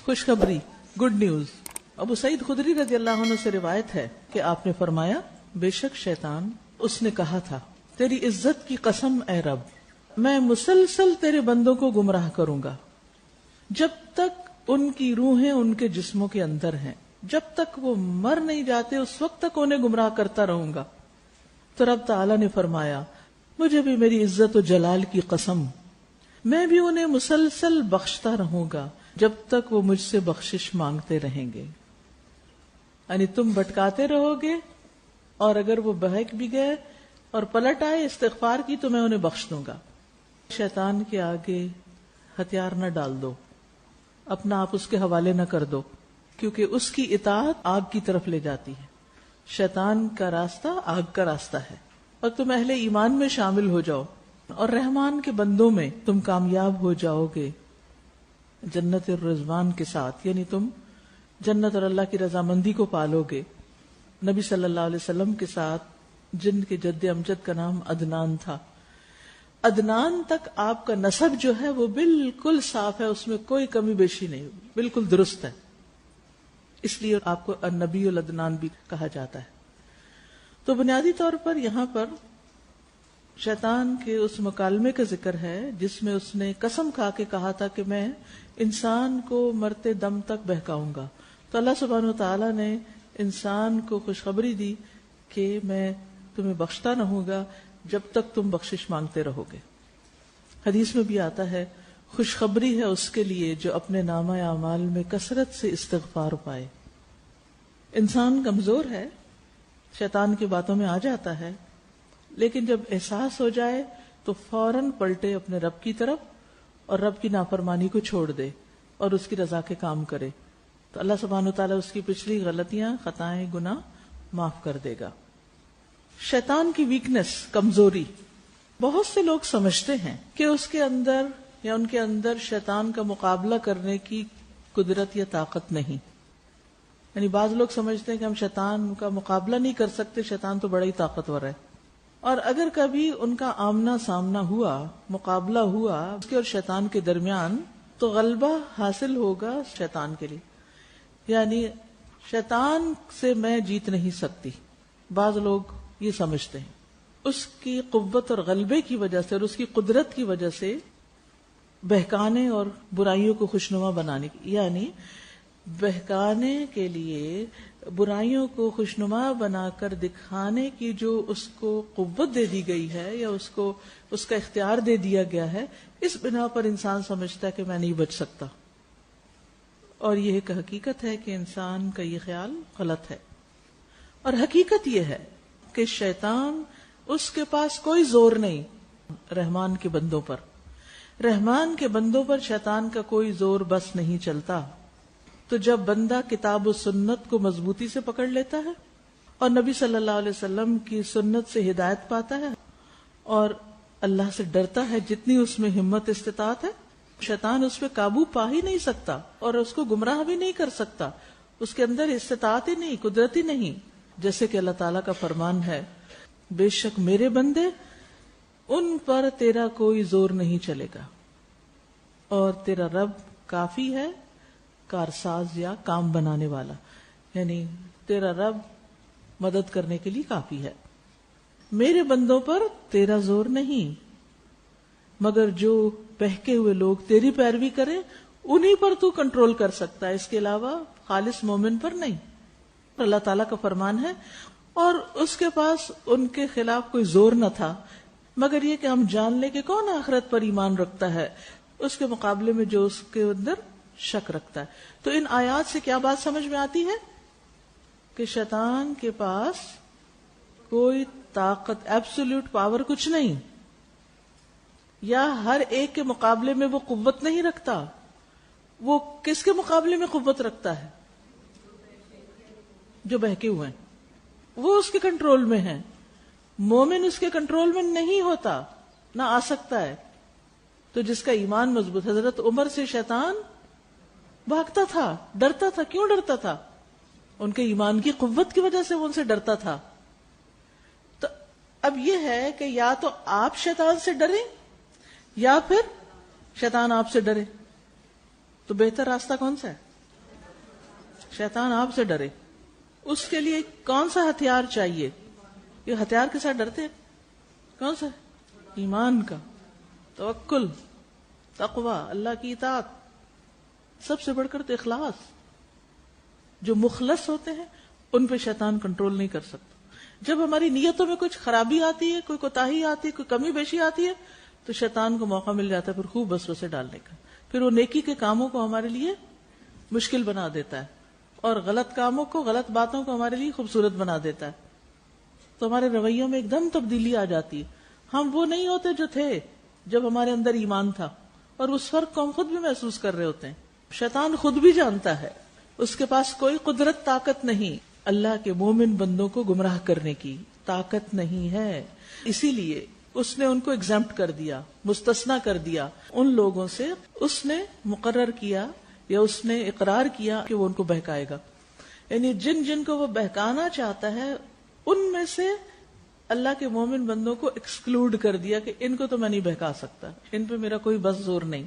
خوشخبری، good news. ابو سعید خدری رضی اللہ عنہ سے روایت ہے کہ آپ نے فرمایا، بے شک شیطان اس نے کہا تھا، تیری عزت کی قسم اے رب، میں مسلسل تیرے بندوں کو گمراہ کروں گا جب تک ان کی روحیں ان کے جسموں کے اندر ہیں، جب تک وہ مر نہیں جاتے اس وقت تک انہیں گمراہ کرتا رہوں گا۔ تو رب تعالی نے فرمایا، مجھے بھی میری عزت و جلال کی قسم، میں بھی انہیں مسلسل بخشتا رہوں گا جب تک وہ مجھ سے بخشش مانگتے رہیں گے۔ یعنی تم بھٹکاتے رہو گے، اور اگر وہ بہک بھی گئے اور پلٹ آئے استغفار کی تو میں انہیں بخش دوں گا۔ شیطان کے آگے ہتھیار نہ ڈال دو، اپنا آپ اس کے حوالے نہ کر دو، کیونکہ اس کی اطاعت آگ کی طرف لے جاتی ہے۔ شیطان کا راستہ آگ کا راستہ ہے، اور تم اہل ایمان میں شامل ہو جاؤ اور رحمان کے بندوں میں تم کامیاب ہو جاؤ گے جنت الرضوان کے ساتھ، یعنی تم جنت اور اللہ کی رضامندی کو پالو گے۔ نبی صلی اللہ علیہ وسلم کے ساتھ جن کے جد امجد کا نام عدنان تھا، عدنان تک آپ کا نسب جو ہے وہ بالکل صاف ہے، اس میں کوئی کمی بیشی نہیں، بالکل درست ہے، اس لیے آپ کو النبی العدنان بھی کہا جاتا ہے۔ تو بنیادی طور پر یہاں پر شیطان کے اس مکالمے کا ذکر ہے جس میں اس نے قسم کھا کے کہا تھا کہ میں انسان کو مرتے دم تک بہکاؤں گا۔ تو اللہ سبحانہ وتعالی نے انسان کو خوشخبری دی کہ میں تمہیں بخشتا رہوں گا جب تک تم بخشش مانگتے رہو گے۔ حدیث میں بھی آتا ہے، خوشخبری ہے اس کے لیے جو اپنے نامہ اعمال میں کثرت سے استغفار پائے۔ انسان کمزور ہے، شیطان کی باتوں میں آ جاتا ہے، لیکن جب احساس ہو جائے تو فوراً پلٹے اپنے رب کی طرف اور رب کی نافرمانی کو چھوڑ دے اور اس کی رضا کے کام کرے، تو اللہ سبحانہ وتعالیٰ اس کی پچھلی غلطیاں، خطائیں، گناہ معاف کر دے گا۔ شیطان کی ویکنس، کمزوری، بہت سے لوگ سمجھتے ہیں کہ اس کے اندر یا ان کے اندر شیطان کا مقابلہ کرنے کی قدرت یا طاقت نہیں۔ یعنی بعض لوگ سمجھتے ہیں کہ ہم شیطان کا مقابلہ نہیں کر سکتے، شیطان تو بڑا ہی طاقتور ہے، اور اگر کبھی ان کا آمنا سامنا ہوا، مقابلہ ہوا اس کے اور شیطان کے درمیان، تو غلبہ حاصل ہوگا شیطان کے لیے، یعنی شیطان سے میں جیت نہیں سکتی۔ بعض لوگ یہ سمجھتے ہیں اس کی قوت اور غلبے کی وجہ سے اور اس کی قدرت کی وجہ سے بہکانے اور برائیوں کو خوشنما بنانے کی، یعنی بہکانے کے لیے برائیوں کو خوشنما بنا کر دکھانے کی جو اس کو قوت دے دی گئی ہے یا اس کو اس کا اختیار دے دیا گیا ہے، اس بنا پر انسان سمجھتا ہے کہ میں نہیں بچ سکتا، اور یہ ایک حقیقت ہے کہ انسان کا یہ خیال غلط ہے۔ اور حقیقت یہ ہے کہ شیطان، اس کے پاس کوئی زور نہیں رحمان کے بندوں پر، رحمان کے بندوں پر شیطان کا کوئی زور بس نہیں چلتا۔ تو جب بندہ کتاب و سنت کو مضبوطی سے پکڑ لیتا ہے اور نبی صلی اللہ علیہ وسلم کی سنت سے ہدایت پاتا ہے اور اللہ سے ڈرتا ہے جتنی اس میں ہمت استطاعت ہے، شیطان اس پہ قابو پا ہی نہیں سکتا اور اس کو گمراہ بھی نہیں کر سکتا، اس کے اندر استطاعت ہی نہیں، قدرت ہی نہیں۔ جیسے کہ اللہ تعالیٰ کا فرمان ہے، بے شک میرے بندے، ان پر تیرا کوئی زور نہیں چلے گا، اور تیرا رب کافی ہے، کارساز یا کام بنانے والا، یعنی تیرا رب مدد کرنے کے لیے کافی ہے۔ میرے بندوں پر تیرا زور نہیں، مگر جو بہکے ہوئے لوگ تیری پیروی کریں انہی پر تو کنٹرول کر سکتا ہے، اس کے علاوہ خالص مومن پر نہیں۔ اللہ تعالیٰ کا فرمان ہے، اور اس کے پاس ان کے خلاف کوئی زور نہ تھا، مگر یہ کہ ہم جان لیں کہ کون آخرت پر ایمان رکھتا ہے اس کے مقابلے میں جو اس کے اندر شک رکھتا ہے۔ تو ان آیات سے کیا بات سمجھ میں آتی ہے کہ شیطان کے پاس کوئی طاقت، ایبسولوٹ پاور کچھ نہیں، یا ہر ایک کے مقابلے میں وہ قوت نہیں رکھتا۔ وہ کس کے مقابلے میں قوت رکھتا ہے؟ جو بہکے ہوئے ہیں، وہ اس کے کنٹرول میں ہیں۔ مومن اس کے کنٹرول میں نہیں ہوتا، نہ آ سکتا ہے۔ تو جس کا ایمان مضبوط، حضرت عمر سے شیطان بھاگتا تھا، ڈرتا تھا۔ کیوں ڈرتا تھا؟ ان کے ایمان کی قوت کی وجہ سے وہ ان سے ڈرتا تھا۔ تو اب یہ ہے کہ یا تو آپ شیطان سے ڈریں یا پھر شیطان آپ سے ڈرے، تو بہتر راستہ کون سا ہے؟ شیطان آپ سے ڈرے، اس کے لیے کون سا ہتھیار چاہیے؟ یہ ہتھیار کے ساتھ ڈرتے ہیں کون سا؟ ایمان کا، توکل، تقوی، اللہ کی اطاعت، سب سے بڑھ کر تو اخلاص. جو مخلص ہوتے ہیں ان پہ شیطان کنٹرول نہیں کر سکتا. جب ہماری نیتوں میں کچھ خرابی آتی ہے، کوئی کوتاہی آتی ہے، کوئی کمی بیشی آتی ہے، تو شیطان کو موقع مل جاتا ہے پھر خوب وسوسے ڈالنے کا. پھر وہ نیکی کے کاموں کو ہمارے لیے مشکل بنا دیتا ہے اور غلط کاموں کو، غلط باتوں کو ہمارے لیے خوبصورت بنا دیتا ہے. تو ہمارے رویوں میں ایک دم تبدیلی آ جاتی ہے. ہم وہ نہیں ہوتے جو تھے جب ہمارے اندر ایمان تھا، اور اس فرق کو ہم خود بھی محسوس کر رہے ہوتے ہیں. شیطان خود بھی جانتا ہے اس کے پاس کوئی قدرت، طاقت نہیں اللہ کے مومن بندوں کو گمراہ کرنے کی، طاقت نہیں ہے. اسی لیے اس نے ان کو ایگزمپٹ کر دیا، مستثنا کر دیا ان لوگوں سے. اس نے مقرر کیا یا اس نے اقرار کیا کہ وہ ان کو بہکائے گا. یعنی جن جن کو وہ بہکانا چاہتا ہے ان میں سے اللہ کے مومن بندوں کو ایکسکلوڈ کر دیا کہ ان کو تو میں نہیں بہکا سکتا، ان پہ میرا کوئی بس زور نہیں.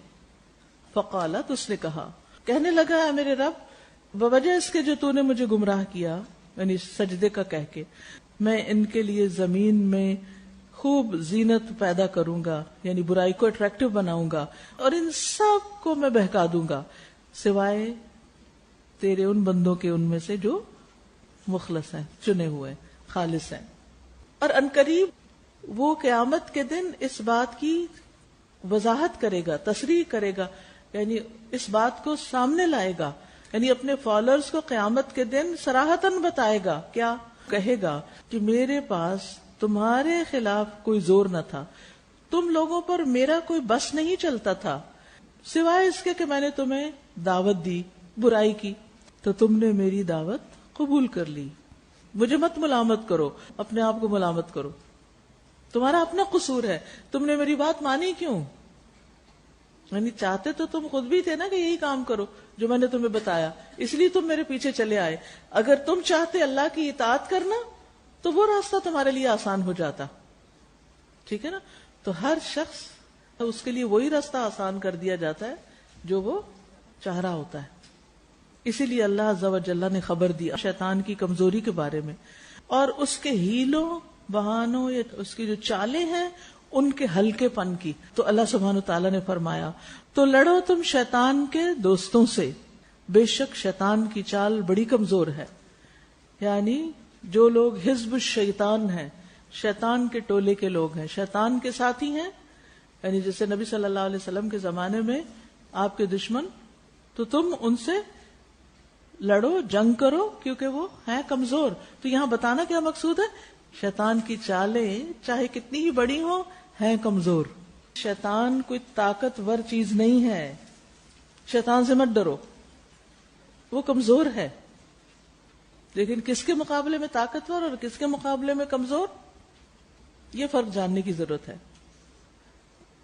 فقالت، اس نے کہا، کہنے لگا، ہے میرے رب، بوجہ اس کے جو تو نے مجھے گمراہ کیا، یعنی سجدے کا کہہ کے، میں ان کے لیے زمین میں خوب زینت پیدا کروں گا، یعنی برائی کو اٹریکٹیو بناؤں گا، اور ان سب کو میں بہکا دوں گا سوائے تیرے ان بندوں کے، ان میں سے جو مخلص ہیں، چنے ہوئے، خالص ہیں. اور عنقریب وہ قیامت کے دن اس بات کی وضاحت کرے گا، تصریح کرے گا، یعنی اس بات کو سامنے لائے گا، یعنی اپنے فالوورز کو قیامت کے دن صراحتاً بتائے گا. کیا کہے گا؟ کہ میرے پاس تمہارے خلاف کوئی زور نہ تھا، تم لوگوں پر میرا کوئی بس نہیں چلتا تھا، سوائے اس کے کہ میں نے تمہیں دعوت دی برائی کی، تو تم نے میری دعوت قبول کر لی. مجھے مت ملامت کرو، اپنے آپ کو ملامت کرو، تمہارا اپنا قصور ہے، تم نے میری بات مانی کیوں؟ یعنی چاہتے تو تم خود بھی تھے نا کہ یہی کام کرو جو میں نے تمہیں بتایا، اس لیے تم میرے پیچھے چلے آئے. اگر تم چاہتے اللہ کی اطاعت کرنا تو وہ راستہ تمہارے لیے آسان ہو جاتا. ٹھیک ہے نا؟ تو ہر شخص اس کے لیے وہی راستہ آسان کر دیا جاتا ہے جو وہ چاہ رہا ہوتا ہے. اسی لیے اللہ عز و جل نے خبر دی شیطان کی کمزوری کے بارے میں اور اس کے ہیلوں، بہانوں یا اس کی جو چالیں ہیں ان کے ہلکے پن کی. تو اللہ سبحانہ تعالیٰ نے فرمایا، تو لڑو تم شیطان کے دوستوں سے، بے شک شیطان کی چال بڑی کمزور ہے. یعنی جو لوگ حزب الشیطان ہیں، شیطان کے ٹولے کے لوگ ہیں، شیطان کے ساتھی ہیں، یعنی جیسے نبی صلی اللہ علیہ وسلم کے زمانے میں آپ کے دشمن، تو تم ان سے لڑو، جنگ کرو، کیونکہ وہ ہیں کمزور. تو یہاں بتانا کیا مقصود ہے؟ شیطان کی چالیں چاہے کتنی ہی بڑی ہوں ہیں کمزور. شیطان کوئی طاقتور چیز نہیں ہے، شیطان سے مت ڈرو، وہ کمزور ہے. لیکن کس کے مقابلے میں طاقتور اور کس کے مقابلے میں کمزور، یہ فرق جاننے کی ضرورت ہے.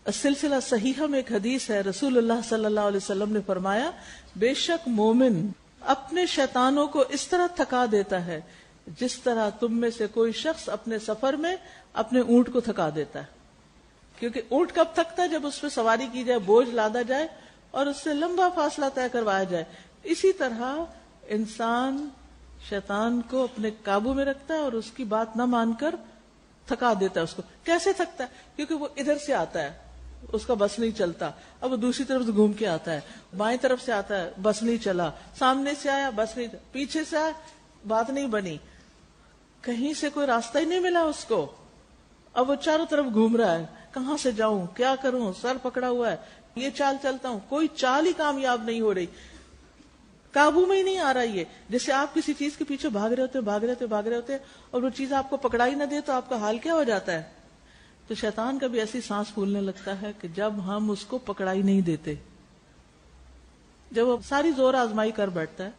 السلسلہ صحیحہ میں ایک حدیث ہے، رسول اللہ صلی اللہ علیہ وسلم نے فرمایا، بے شک مومن اپنے شیطانوں کو اس طرح تھکا دیتا ہے جس طرح تم میں سے کوئی شخص اپنے سفر میں اپنے اونٹ کو تھکا دیتا ہے. کیونکہ اونٹ کب تھکتا ہے؟ جب اس پہ سواری کی جائے، بوجھ لادا جائے اور اس سے لمبا فاصلہ طے کروایا جائے. اسی طرح انسان شیطان کو اپنے قابو میں رکھتا ہے اور اس کی بات نہ مان کر تھکا دیتا ہے. اس کو کیسے تھکتا ہے؟ کیونکہ وہ ادھر سے آتا ہے، اس کا بس نہیں چلتا، اب وہ دوسری طرف سے گھوم کے آتا ہے، بائیں طرف سے آتا ہے، بس نہیں چلا، سامنے سے آیا، بس نہیں، پیچھے سے آیا، بات نہیں بنی، کہیں سے کوئی راستہ ہی نہیں ملا اس کو. اب وہ چاروں طرف گھوم رہا ہے، کہاں سے جاؤں، کیا کروں، سر پکڑا ہوا ہے، یہ چال چلتا ہوں، کوئی چال ہی کامیاب نہیں ہو رہی، قابو میں ہی نہیں آ رہا. یہ جیسے آپ کسی چیز کے پیچھے بھاگ رہے ہوتے اور وہ چیز آپ کو پکڑا ہی نہ دے تو آپ کا حال کیا ہو جاتا ہے. تو شیطان کبھی ایسی سانس پھولنے لگتا ہے کہ جب ہم اس کو پکڑا ہی نہیں دیتے، جب وہ ساری زور آزمائی کر بیٹھتا ہے،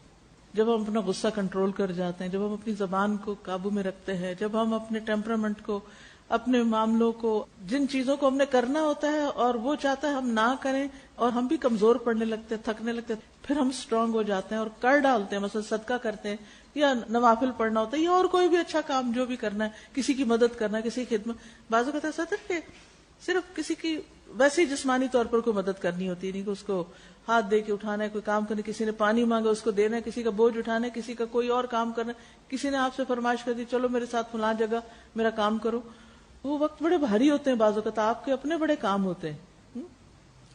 جب ہم اپنا غصہ کنٹرول کر جاتے ہیں، جب ہم اپنی زبان کو قابو میں رکھتے ہیں، جب ہم اپنے ٹیمپرامنٹ کو، اپنے معاملوں کو، جن چیزوں کو ہم نے کرنا ہوتا ہے اور وہ چاہتا ہے ہم نہ کریں اور ہم بھی کمزور پڑنے لگتے ہیں، تھکنے لگتے ہیں، پھر ہم سٹرونگ ہو جاتے ہیں اور کر ڈالتے ہیں. مثلا صدقہ کرتے ہیں یا نوافل پڑھنا ہوتا ہے یا اور کوئی بھی اچھا کام جو بھی کرنا ہے، کسی کی مدد کرنا ہے، کسی کی خدمت. بعض اوقات ایسا تھا کہ صرف کسی کی ویسے جسمانی طور پر کوئی مدد کرنی ہوتی ہے، نہیں کہ اس کو ہاتھ دے کے اٹھانا ہے، کوئی کام کرنا، کسی نے پانی مانگا اس کو دینا ہے، کسی کا بوجھ اٹھانا ہے، کسی کا کوئی اور کام کرنا ہے، کسی نے آپ سے فرمائش کر دی چلو میرے ساتھ فلاں جگہ میرا کام کرو. وہ وقت بڑے بھاری ہوتے ہیں، بعض اوقات آپ کے اپنے بڑے کام ہوتے ہیں،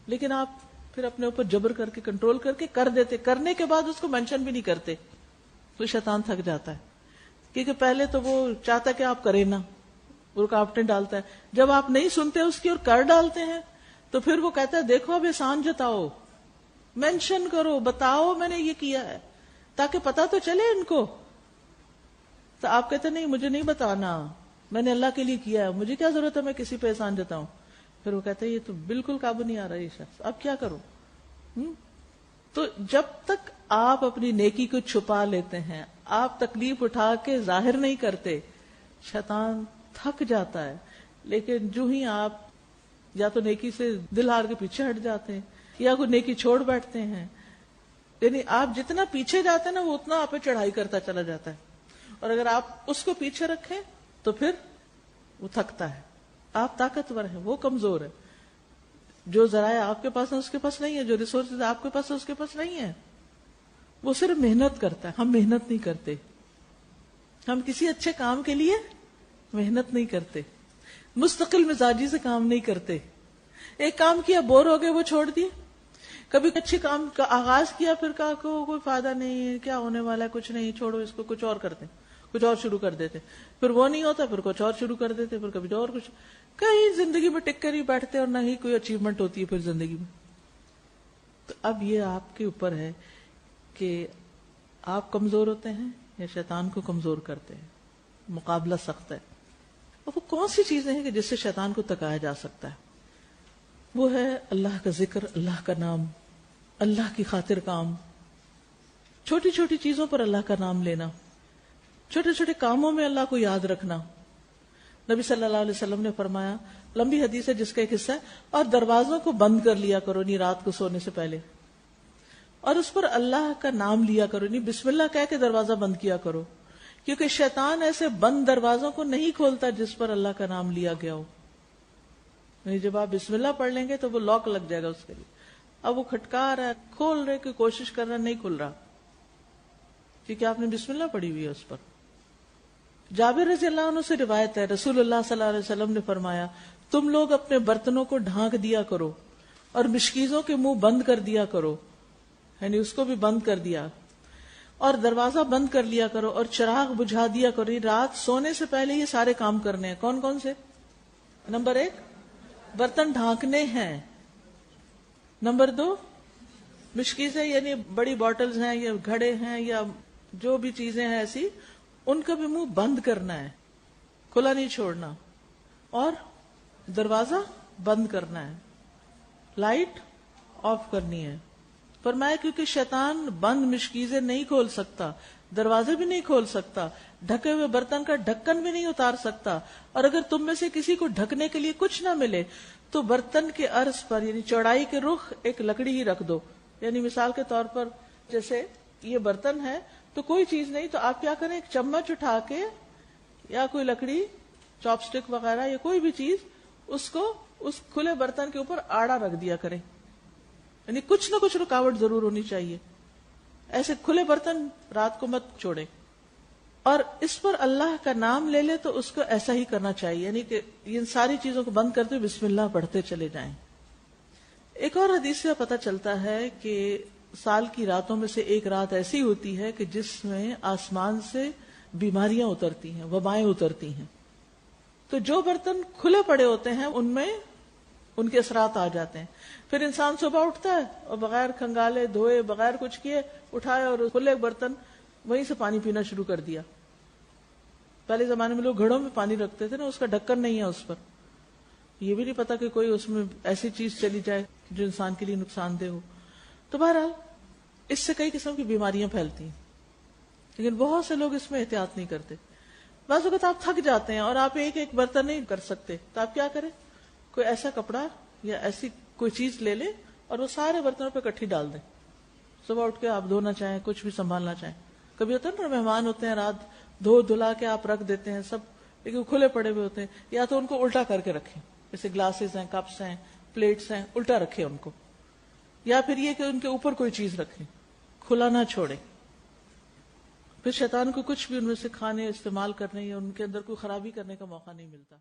لیکن آپ پھر اپنے اوپر جبر کر کے کنٹرول کر کے کر دیتے، کرنے کے بعد اس کو مینشن بھی نہیں کرتے. تو شیطان تھک جاتا ہے، کیونکہ پہلے تو وہ چاہتا ہے کہ آپ کریں نا، وہ رکاوٹیں ڈالتا ہے. جب آپ نہیں سنتے اس کی اور کر ڈالتے ہیں تو پھر وہ کہتا ہے دیکھو اب احسان جتاؤ، مینشن کرو، بتاؤ میں نے یہ کیا ہے تاکہ پتا تو چلے ان کو. تو آپ کہتے نہیں مجھے نہیں بتانا، میں نے اللہ کے لیے کیا ہے، مجھے کیا ضرورت ہے میں کسی پہ احسان جتاؤں. پھر وہ کہتے ہیں یہ تو بالکل قابو نہیں آ رہا یہ شخص، اب کیا کروں. تو جب تک آپ اپنی نیکی کو چھپا لیتے ہیں، آپ تکلیف اٹھا کے ظاہر نہیں کرتے، شیطان تھک جاتا ہے. لیکن جو ہی آپ یا تو نیکی سے دل ہار کے پیچھے ہٹ جاتے ہیں یا کوئی نیکی چھوڑ بیٹھتے ہیں، یعنی آپ جتنا پیچھے جاتے ہیں نا وہ اتنا آپ پہ چڑھائی کرتا چلا جاتا ہے. اور اگر آپ اس کو پیچھے رکھیں تو پھر وہ تھکتا ہے. آپ طاقتور ہیں، وہ کمزور ہے. جو ذرائع آپ کے پاس ہیں اس کے پاس نہیں ہے، جو ریسورسز آپ کے پاس ہیں اس کے پاس نہیں ہے. وہ صرف محنت کرتا ہے، ہم محنت نہیں کرتے. ہم کسی اچھے کام کے لیے محنت نہیں کرتے، مستقل مزاجی سے کام نہیں کرتے. ایک کام کیا بور ہو گئے وہ چھوڑ دیے. کبھی اچھے کام کا آغاز کیا پھر کہا کہ کوئی فائدہ نہیں ہے، کیا ہونے والا ہے، کچھ نہیں، چھوڑو اس کو، کچھ اور کرتے ہیں، کچھ اور شروع کر دیتے. پھر وہ نہیں ہوتا پھر کچھ اور شروع کر دیتے، پھر کبھی اور کچھ. کہیں زندگی میں ٹک کر ہی بیٹھتے اور نہ ہی کوئی اچیومنٹ ہوتی ہے پھر زندگی میں. تو اب یہ آپ کے اوپر ہے کہ آپ کمزور ہوتے ہیں یا شیطان کو کمزور کرتے ہیں. مقابلہ سخت ہے. اور وہ کون سی چیزیں ہیں کہ جس سے شیطان کو تکایا جا سکتا ہے؟ وہ ہے اللہ کا ذکر، اللہ کا نام، اللہ کی خاطر کام، چھوٹی چھوٹی چیزوں پر اللہ کا نام لینا، چھوٹے چھوٹے کاموں میں اللہ کو یاد رکھنا. نبی صلی اللہ علیہ وسلم نے فرمایا، لمبی حدیث ہے جس کا ایک حصہ ہے، اور دروازوں کو بند کر لیا کرو نہیں رات کو سونے سے پہلے، اور اس پر اللہ کا نام لیا کرو نہیں، بسم اللہ کہہ کے دروازہ بند کیا کرو، کیونکہ شیطان ایسے بند دروازوں کو نہیں کھولتا جس پر اللہ کا نام لیا گیا ہو. جب آپ بسم اللہ پڑھ لیں گے تو وہ لاک لگ جائے گا اس کے لیے. اب وہ کھٹکا رہا ہے، کھول رہے کی کوشش کر رہا ہے، نہیں کھل رہا کیونکہ آپ نے بسم اللہ پڑھی ہوئی ہے اس پر. جابر رضی اللہ عنہ سے روایت ہے، رسول اللہ صلی اللہ علیہ وسلم نے فرمایا، تم لوگ اپنے برتنوں کو ڈھانک دیا کرو اور مشکیزوں کے منہ بند کر دیا کرو، یعنی اس کو بھی بند کر دیا، اور دروازہ بند کر لیا کرو اور چراغ بجھا دیا کرو. رات سونے سے پہلے یہ سارے کام کرنے ہیں. کون کون سے؟ نمبر 1 برتن ڈھانکنے ہیں، نمبر 2 مشکیزیں یعنی بڑی بوٹلز ہیں یا گھڑے ہیں یا جو بھی چیزیں ہیں ایسی، ان کا بھی منہ بند کرنا ہے، کھلا نہیں چھوڑنا، اور دروازہ بند کرنا ہے، لائٹ آف کرنی ہے. فرمایا کیونکہ شیطان بند مشکیزیں نہیں کھول سکتا، دروازے بھی نہیں کھول سکتا، ڈھکے ہوئے برتن کا ڈھکن بھی نہیں اتار سکتا، اور اگر تم میں سے کسی کو ڈھکنے کے لیے کچھ نہ ملے تو برتن کے عرض پر یعنی چوڑائی کے رخ ایک لکڑی ہی رکھ دو. یعنی مثال کے طور پر جیسے یہ برتن ہے تو کوئی چیز نہیں تو آپ کیا کریں، ایک چمچ اٹھا کے یا کوئی لکڑی چاپ سٹک وغیرہ یا کوئی بھی چیز اس کو اس کھلے برتن کے اوپر آڑا رکھ دیا کریں. یعنی کچھ نہ کچھ رکاوٹ ضرور ہونی چاہیے. ایسے کھلے برتن رات کو مت چھوڑے، اور اس پر اللہ کا نام لے لے تو اس کو ایسا ہی کرنا چاہیے، یعنی کہ ان ساری چیزوں کو بند کرتے بسم اللہ پڑھتے چلے جائیں. ایک اور حدیث سے پتہ چلتا ہے کہ سال کی راتوں میں سے ایک رات ایسی ہوتی ہے کہ جس میں آسمان سے بیماریاں اترتی ہیں، وبائیں اترتی ہیں. تو جو برتن کھلے پڑے ہوتے ہیں ان میں ان کے اثرات آ جاتے ہیں. پھر انسان صبح اٹھتا ہے اور بغیر کھنگالے دھوئے بغیر کچھ کیے اٹھائے اور کھلے برتن وہیں سے پانی پینا شروع کر دیا. پہلے زمانے میں لوگ گھڑوں میں پانی رکھتے تھے نا، اس کا ڈھکن نہیں ہے اس پر، یہ بھی نہیں پتا کہ کوئی اس میں ایسی چیز چلی جائے جو انسان کے لیے نقصان دہ ہو. تو بہرحال اس سے کئی قسم کی بیماریاں پھیلتی ہیں، لیکن بہت سے لوگ اس میں احتیاط نہیں کرتے. بعض اوقات آپ تھک جاتے ہیں اور آپ ایک ایک برتن نہیں کر سکتے تو آپ کیا کریں، کوئی ایسا کپڑا یا ایسی کوئی چیز لے لیں اور وہ سارے برتنوں پہ اکٹھی ڈال دیں. صبح اٹھ کے آپ دھونا چاہیں، کچھ بھی سنبھالنا چاہیں. کبھی ہوتا ہے نا مہمان ہوتے ہیں رات دھو دھلا کے آپ رکھ دیتے ہیں سب، لیکن کھلے پڑے ہوئے ہوتے ہیں. یا تو ان کو الٹا کر کے رکھیں، جیسے گلاسز ہیں، کپس ہیں، پلیٹس ہیں، الٹا رکھیں ان کو. یا پھر یہ کہ ان کے اوپر کوئی چیز رکھیں، کھلا نہ چھوڑیں، پھر شیطان کو کچھ بھی ان میں سے کھانے، استعمال کرنے یا ان کے اندر کوئی خرابی کرنے کا موقع نہیں ملتا.